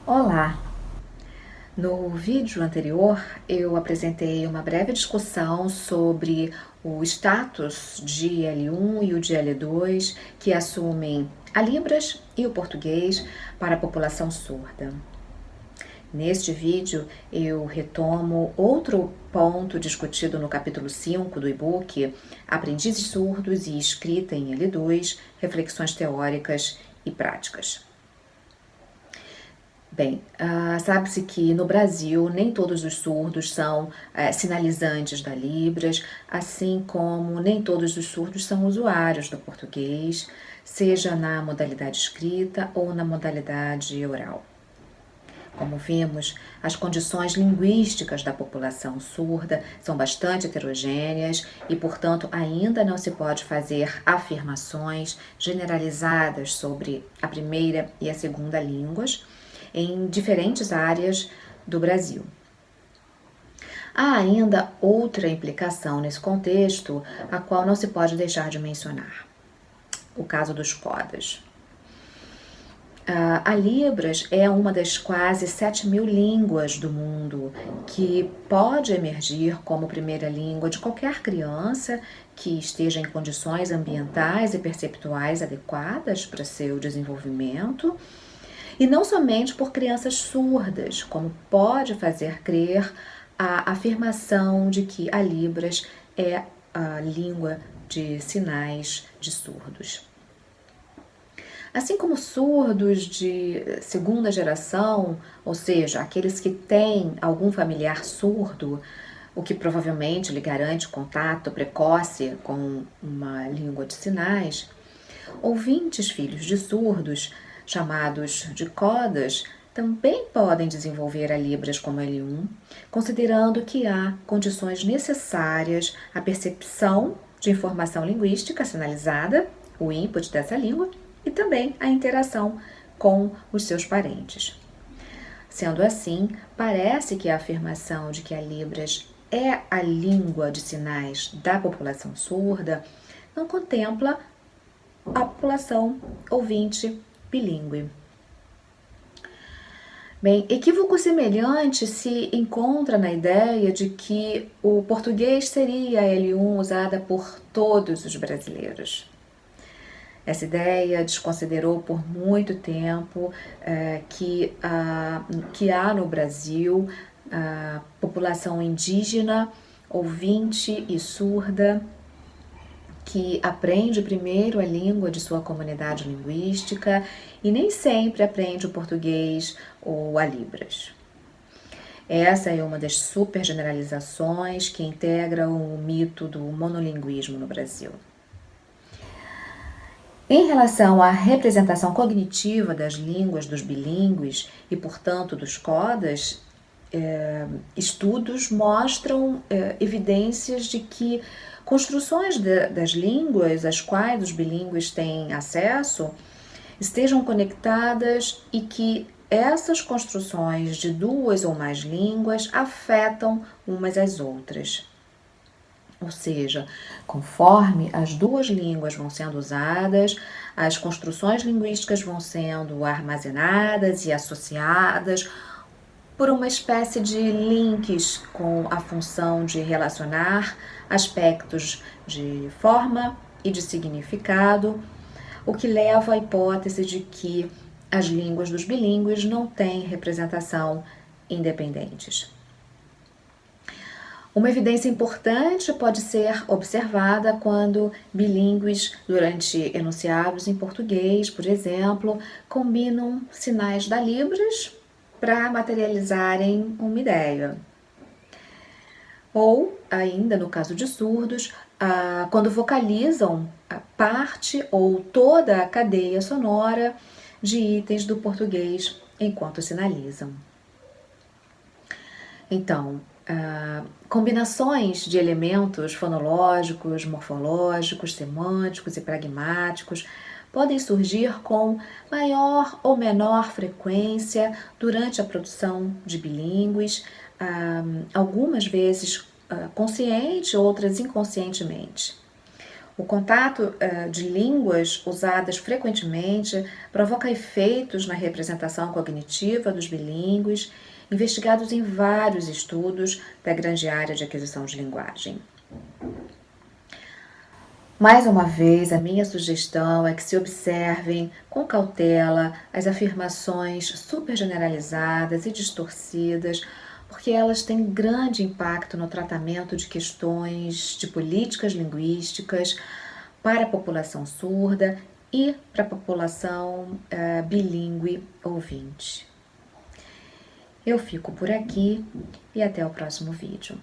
Olá! No vídeo anterior, eu apresentei uma breve discussão sobre o status de L1 e o de L2, que assumem a Libras e o português para a população surda. Neste vídeo, eu retomo outro ponto discutido no capítulo 5 do e-book Aprendizes Surdos e Escrita em L2, Reflexões Teóricas e Práticas. Bem, sabe-se que no Brasil nem todos os surdos são sinalizantes da Libras, assim como nem todos os surdos são usuários do português, seja na modalidade escrita ou na modalidade oral. Como vimos, as condições linguísticas da população surda são bastante heterogêneas e, portanto, ainda não se pode fazer afirmações generalizadas sobre a primeira e a segunda línguas em diferentes áreas do Brasil. Há ainda outra implicação nesse contexto, a qual não se pode deixar de mencionar: o caso dos codas. A Libras é uma das quase 7.000 línguas do mundo que pode emergir como primeira língua de qualquer criança que esteja em condições ambientais e perceptuais adequadas para seu desenvolvimento, e não somente por crianças surdas, como pode fazer crer a afirmação de que a Libras é a língua de sinais de surdos. Assim como surdos de segunda geração, ou seja, aqueles que têm algum familiar surdo, o que provavelmente lhe garante contato precoce com uma língua de sinais, ouvintes filhos de surdos, chamados de codas, também podem desenvolver a Libras como L1, considerando que há condições necessárias à percepção de informação linguística sinalizada, o input dessa língua, e também a interação com os seus parentes. Sendo assim, parece que a afirmação de que a Libras é a língua de sinais da população surda não contempla a população ouvinte bilíngue. Bem, equívoco semelhante se encontra na ideia de que o português seria a L1 usada por todos os brasileiros. Essa ideia desconsiderou por muito tempo que há no Brasil a população indígena, ouvinte e surda, que aprende primeiro a língua de sua comunidade linguística e nem sempre aprende o português ou a Libras. Essa é uma das supergeneralizações que integram o mito do monolinguismo no Brasil. Em relação à representação cognitiva das línguas dos bilíngues e, portanto, dos codas, estudos mostram evidências de que construções das línguas às quais os bilíngues têm acesso estejam conectadas e que essas construções de duas ou mais línguas afetam umas às outras. Ou seja, conforme as duas línguas vão sendo usadas, as construções linguísticas vão sendo armazenadas e associadas por uma espécie de links com a função de relacionar aspectos de forma e de significado, o que leva à hipótese de que as línguas dos bilíngues não têm representação independentes. Uma evidência importante pode ser observada quando bilíngues, durante enunciados em português, por exemplo, combinam sinais da Libras para materializarem uma ideia. Ou, ainda no caso de surdos, quando vocalizam parte ou toda a cadeia sonora de itens do português enquanto sinalizam. Então, combinações de elementos fonológicos, morfológicos, semânticos e pragmáticos podem surgir com maior ou menor frequência durante a produção de bilíngues, algumas vezes consciente, outras inconscientemente. O contato de línguas usadas frequentemente provoca efeitos na representação cognitiva dos bilíngues, investigados em vários estudos da grande área de aquisição de linguagem. Mais uma vez, a minha sugestão é que se observem com cautela as afirmações super generalizadas e distorcidas, porque elas têm grande impacto no tratamento de questões de políticas linguísticas para a população surda e para a população bilíngue ouvinte. Eu fico por aqui e até o próximo vídeo.